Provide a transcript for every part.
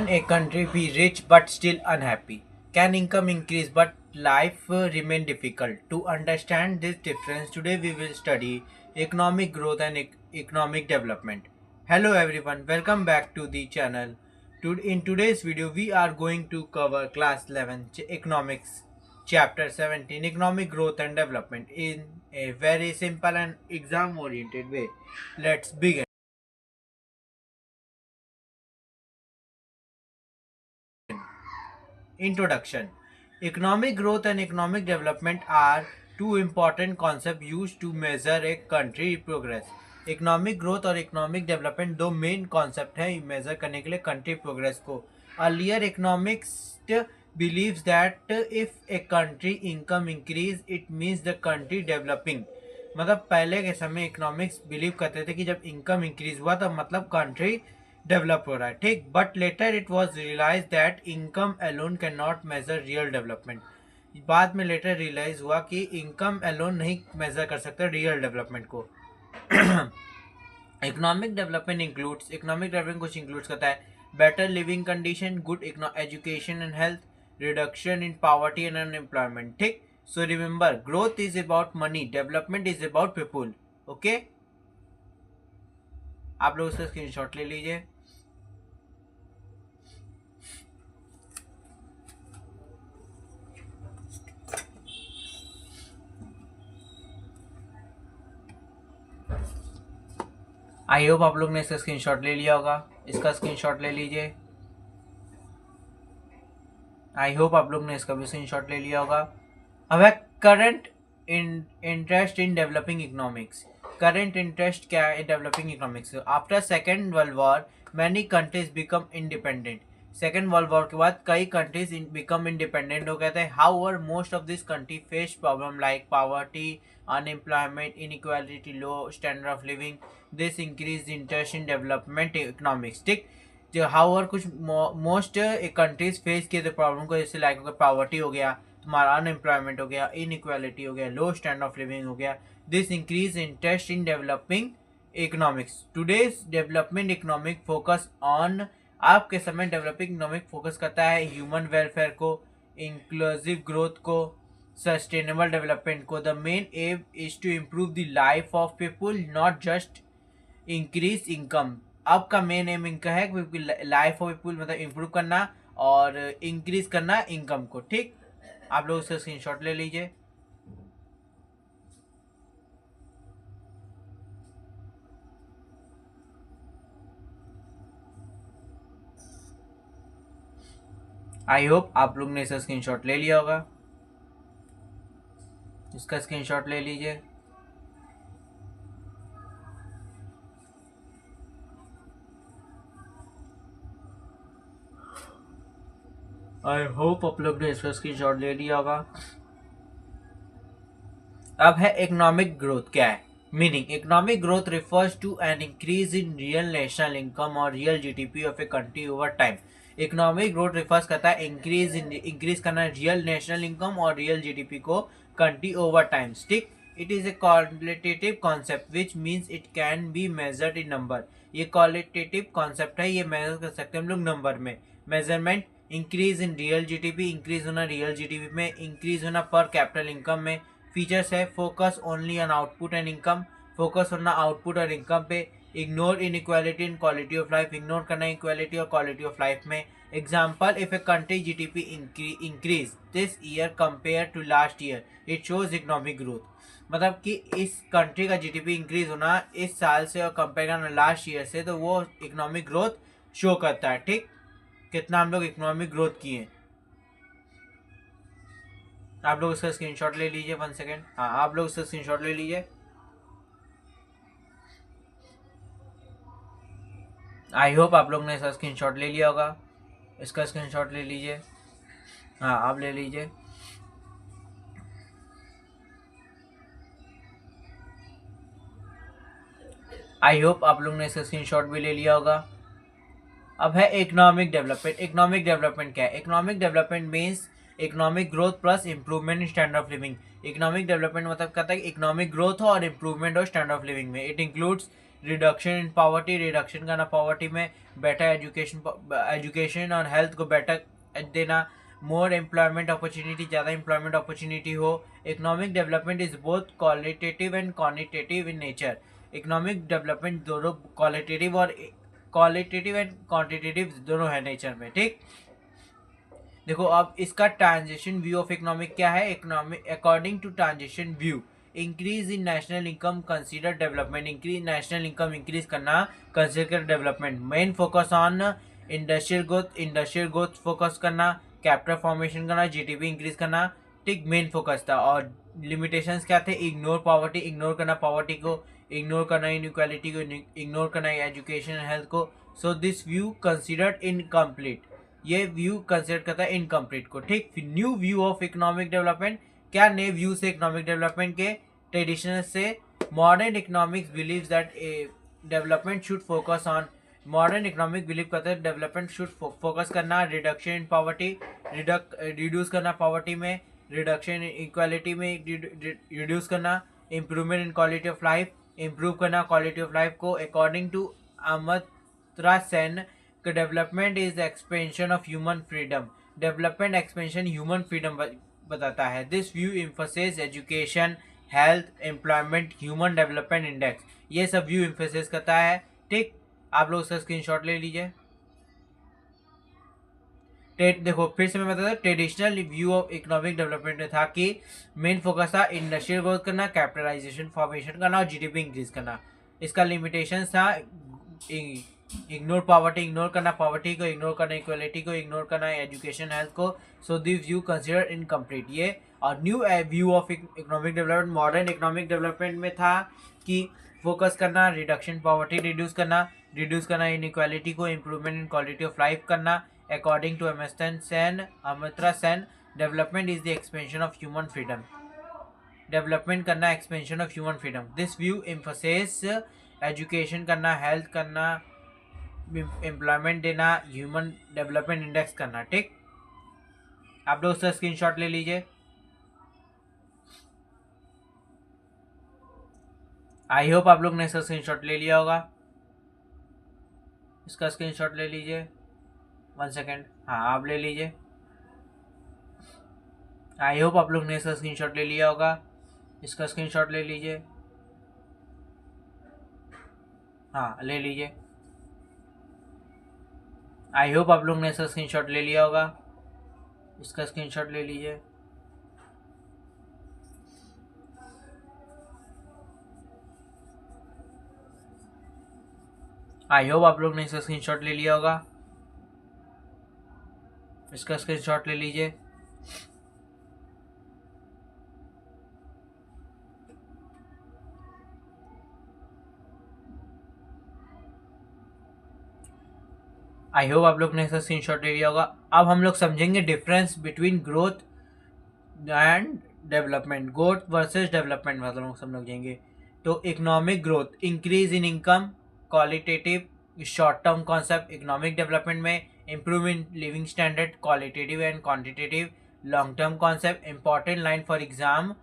Can a country be rich but still unhappy? Can income increase but life remain difficult? To understand this difference, today we will study economic growth and economic development. Hello everyone, welcome back to the channel. In today's video, we are going to cover class 11 economics, chapter 17 economic growth and development in a very simple and exam oriented way. Let's begin. Introduction. Economic growth and economic development are two important concepts used to measure a country progress. Economic growth और economic development दो main concept है major करने के लिए country progress को. Earlier economics believes that if a country income increase it means the country developing. मतलब पहले के समय इकोनॉमिक्स बिलीव करते थे कि जब इनकम इंक्रीज हुआ तब मतलब कंट्री डेवलप हो रहा है, ठीक. But later it was realise that income alone cannot measure real development. बाद में लेटर रियलाइज हुआ कि इनकम अलोन नहीं मेजर कर सकता रियल डेवलपमेंट को. इकोनॉमिक डेवलपमेंट कुछ इंक्लूड्स करता है better living condition, good education and health, reduction in poverty and unemployment, ठीक. So remember, growth is about money, development is about people. Okay, आप लोग उसका स्क्रीनशॉट ले लीजिए. आई होप आप लोग ने इसका स्क्रीनशॉट ले लिया होगा. इसका स्क्रीनशॉट ले लीजिए. आई होप आप लोग ने इसका भी स्क्रीनशॉट ले लिया होगा. अब है current interest in developing economics. Current interest क्या है developing economics? After second world war many countries become independent. Second world war के बाद कई कंट्रीज बिकम इंडिपेंडेंट हो गए थे. However most of this country face problem like poverty, unemployment, inequality, low standard of living. This increase interest in development economics, ठीक. जो however कुछ most countries face किए थे प्रॉब्लम को, जैसे लाइक पॉवर्टी हो गया, तुम्हारा अनएम्प्लॉयमेंट हो गया, इनइक्वालिटी हो गया, लो स्टैंडर्ड ऑफ लिविंग हो गया. This increase interest in developing economics. Today's development economic focus on, आपके समय डेवलपिंग इकोनॉमिक फोकस करता है ह्यूमन वेलफेयर को, इंक्लूसिव ग्रोथ को, सस्टेनेबल डेवलपमेंट को. The main aim is to improve the life of people, not just increase income. आपका main aim इनका है लाइफ ऑफ पीपुल मतलब इम्प्रूव करना और इंक्रीज करना इनकम को, ठीक. आप लोग उसका स्क्रीनशॉट ले लीजिए. आई होप आप लोग ने इसका स्क्रीनशॉट ले लिया होगा. इसका स्क्रीनशॉट ले लीजिए. आई होप आप लोग ने इसका स्क्रीनशॉट ले लिया होगा. अब है इकोनॉमिक ग्रोथ क्या है. Meaning, economic growth refers to an increase in real national income और real GDP of a country over time. Economic growth refers करता है इंक्रीज करना रियल नेशनल इनकम और रियल जीडीपी को कंट्री ओवर टाइम, ठीक. It is a qualitative concept which means it can be measured in number. ये qualitative concept है, ये major कर सकते हैं हम लोग नंबर में. Measurement, increase in real GDP, increase होना रियल जीडीपी में, इंक्रीज होना पर कैपिटल इनकम में. फीचर्स है focus only on output and income, focus होना आउटपुट और इनकम पे. Ignore inequality in quality of life, ignore करना इक्वालिटी और क्वालिटी ऑफ लाइफ में. Example, if a country GDP increase this year compare to last year it shows economic growth. मतलब कि इस country का जीडीपी इंक्रीज होना इस साल से और कंपेयर करना लास्ट ईयर से, तो वो इकोनॉमिक ग्रोथ शो करता है, ठीक. कितना हम लोग इकोनॉमिक ग्रोथ किए. आप लोग उसका स्क्रीनशॉट ले लीजिए. 1 सेकेंड. हाँ, आप लोग उसका स्क्रीनशॉट ले लीजिए. आई होप आप लोग ने इसका स्क्रीनशॉट ले लिया होगा. इसका स्क्रीनशॉट ले लीजिए. हाँ, आप ले लीजिए. आई होप आप लोग ने इसका स्क्रीनशॉट भी ले लिया होगा. अब है इकोनॉमिक डेवलपमेंट. इकोनॉमिक डेवलपमेंट क्या है? Economic development means economic growth plus improvement in standard of living. Economic development मतलब कहता है कि इकोनॉमिक ग्रोथ हो और इंप्रूवमेंट हो स्टैंडर्ड ऑफ लिविंग में. It includes reduction in poverty, reduction करना पॉवर्टी में, बेटर एजुकेशन और हेल्थ को बेटर देना, मोर एम्प्लॉयमेंट अपॉर्चुनिटी, ज़्यादा एम्प्लॉयमेंट अपॉर्चुनिटी हो। Economic development is both qualitative and quantitative in nature. Economic development दोनों क्वालिटेटिव एंड क्वांटिटेटिव दोनों है नेचर में, ठीक। देखो अब इसका ट्रांजिशन व्यू ऑफ इकोनॉमिक क्या है। Economic according to transition view, increase in national income consider development, increase national income increase करना consider development. Main focus on industrial growth focus करना, कैपिटल फॉर्मेशन करना, जीडीपी इंक्रीज करना, ठीक, main focus था। और limitations क्या थे, इग्नोर पॉवर्टी, इग्नोर करना पॉवर्टी को, इग्नोर करना इनइक्वालिटी को, इग्नोर करना एजुकेशन एंड हेल्थ को। So this view considered incomplete, ये व्यू कंसिडर करता है इनकम्प्लीट को, ठीक। New view of economic development, क्या नए व्यू से इकोनॉमिक डेवलपमेंट के, ट्रेडिशनल से। Modern economics believes that development should focus on, modern economic believe करता है डेवलपमेंट शुड फोकस करना रिडक्शन इन पॉवर्टी, रिड्यूस करना पॉवर्टी में, रिडक्शन इन इक्वालिटी में रिड्यूस करना, improvement in quality of life, improve करना क्वालिटी ऑफ लाइफ को। According to Amartya Sen, development is expansion of human freedom, development expansion human freedom बताता है। This view emphasise education, health, employment, human development index, ये सब view emphasise करता है, ठीक। आप लोग उसका स्क्रीनशॉट ले लीजिए। देखो फिर से मैं बता दूं, traditional view of economic development में था कि मेन फोकस था इंडस्ट्रियल ग्रोथ करना, कैपिटलाइजेशन फॉर्मेशन करना और जीडीपी इंक्रीज करना। इसका लिमिटेशन था इग्नोर पॉवर्टी, इग्नोर करना पॉवर्टी को, इग्नोर करना इक्वलिटी को, इग्नोर करना एजुकेशन हेल्थ को। So this view consider incomplete ये। और new view of economic development, modern economic development में था कि फोकस करना रिडक्शन पॉवर्टी, रिड्यूस करना इनइक्वालिटी को, improvement in quality of life करना। According to Amartya Sen, development is the expansion of human freedom, development करना expansion of human freedom. This view emphasise education करना, health करना, एम्प्लॉयमेंट देना, ह्यूमन डेवलपमेंट इंडेक्स करना, ठीक। आप लोग उसका स्क्रीनशॉट ले लीजिए। आई होप आप लोग ने इसका स्क्रीनशॉट ले लिया होगा। इसका स्क्रीनशॉट ले लीजिए, 1 सेकेंड, हाँ आप ले लीजिए। आई होप आप लोग ने इसका स्क्रीनशॉट ले लिया होगा। इसका स्क्रीनशॉट ले लीजिए, हाँ ले लीजिए। आई होप आप लोग ने इसका स्क्रीनशॉट ले लिया होगा। इसका स्क्रीनशॉट ले लीजिए। आई होप आप लोग ने इसका स्क्रीनशॉट ले लिया होगा। इसका स्क्रीनशॉट ले लीजिए। आई होप आप लोग ने इसका स्क्रीनशॉट ले लिया होगा। अब हम लोग समझेंगे difference between growth and development, growth versus development मतलब समझेंगे। तो economic growth, increase in income, qualitative short term concept. Economic development में improve in living standard, qualitative and quantitative long term concept. Important line for exam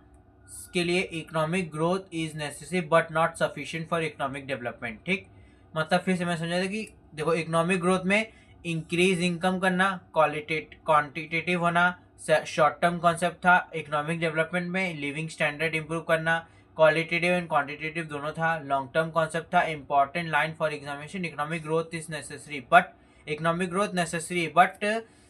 के लिए, economic growth is necessary but not sufficient for economic development, ठीक। मतलब फिर से मैं समझा था कि देखो इकोनॉमिक ग्रोथ में इंक्रीज इनकम करना, क्वांटिटेटिव होना शॉर्ट टर्म कॉन्सेप्ट था। इकोनॉमिक डेवलपमेंट में लिविंग स्टैंडर्ड इंप्रूव करना, क्वालिटेटिव एंड क्वांटिटेटिव दोनों था। लॉन्ग टर्म कॉन्सेप्ट था। Important line for examination, economic growth is necessary but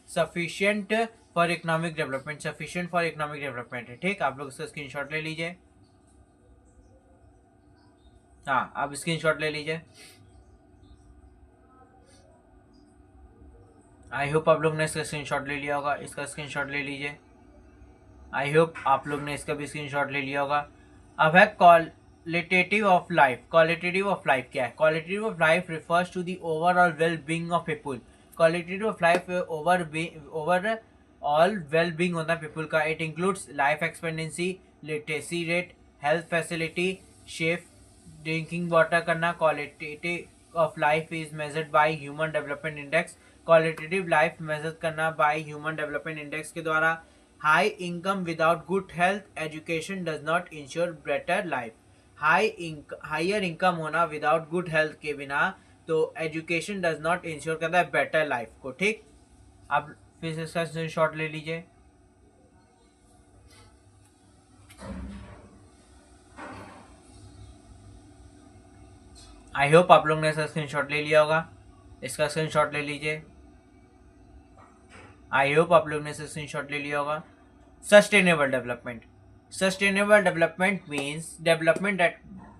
sufficient for economic development, sufficient for economic development है, ठीक। आप लोग इसका स्क्रीनशॉट ले लीजिए। हाँ आप स्क्रीनशॉट ले लीजिए। आई होप आप लोग ने इसका स्क्रीनशॉट ले लिया होगा। इसका स्क्रीनशॉट ले लीजिए। आई होप आप लोग ने इसका भी स्क्रीनशॉट ले लिया होगा। अब है qualitative of life. Qualitative of life क्या है? Qualitative of life refers to the overall well being of people. Qualitative of life overall well being होता है पीपल का। It includes life expectancy, literacy rate, health facility, safe drinking water करना। Qualitative of life is measured by human development index. Qualitative life measure करना by human development index के द्वारा। High income without good health education does not ensure better life. Higher income होना without good health के बिना, तो education does not ensure करता है better life को। ठीक, आप फिर से इसका स्क्रीनशॉट ले लीजिए। आई होप आप लोग ने इसका स्क्रीनशॉट ले लिया होगा। इसका स्क्रीनशॉट ले लीजिए। आई होप आप लोग ने इसका स्क्रीनशॉट ले लिया होगा। Sustainable development, sustainable development means development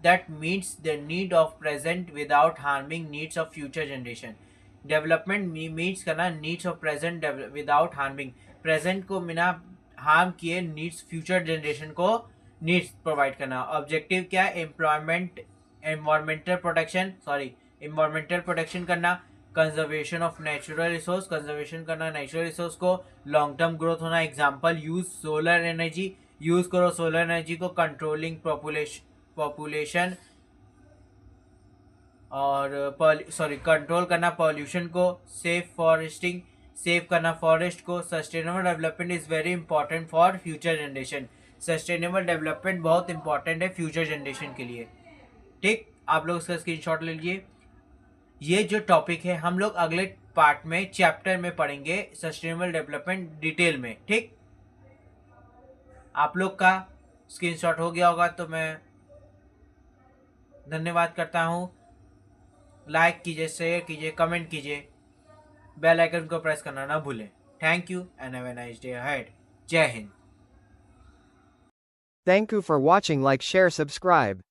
that meets the need of present without harming needs of future generation। Development meets करना needs of present without harming, present को बिना हार्म किए नीड्स फ्यूचर जनरेशन को needs provide करना। Objective क्या है? Employment, environmental protection करना, conservation of natural resource, conservation करना नेचुरल रिसोर्स को, लॉन्ग टर्म ग्रोथ होना। Example use solar energy, use करो सोलर एनर्जी को, कंट्रोलिंग पॉपुलेशन और कंट्रोल करना पॉल्यूशन को, सेफ फॉरेस्टिंग, सेव करना फॉरेस्ट को। Sustainable development is very important for future generation. Sustainable development बहुत इंपॉर्टेंट है फ्यूचर जनरेशन के लिए। ठीक, आप लोग इसका स्क्रीनशॉट ले लीजिए। ये जो टॉपिक है हम लोग अगले पार्ट में चैप्टर में पढ़ेंगे सस्टेनेबल डेवलपमेंट डिटेल में। ठीक, आप लोग का स्क्रीनशॉट हो गया होगा तो मैं धन्यवाद करता हूँ। लाइक कीजिए, शेयर कीजिए, कमेंट कीजिए, बेल आइकन को प्रेस करना ना भूलें। Thank you and have a nice day ahead. जय Hind. Thank you for watching. Like, share, subscribe.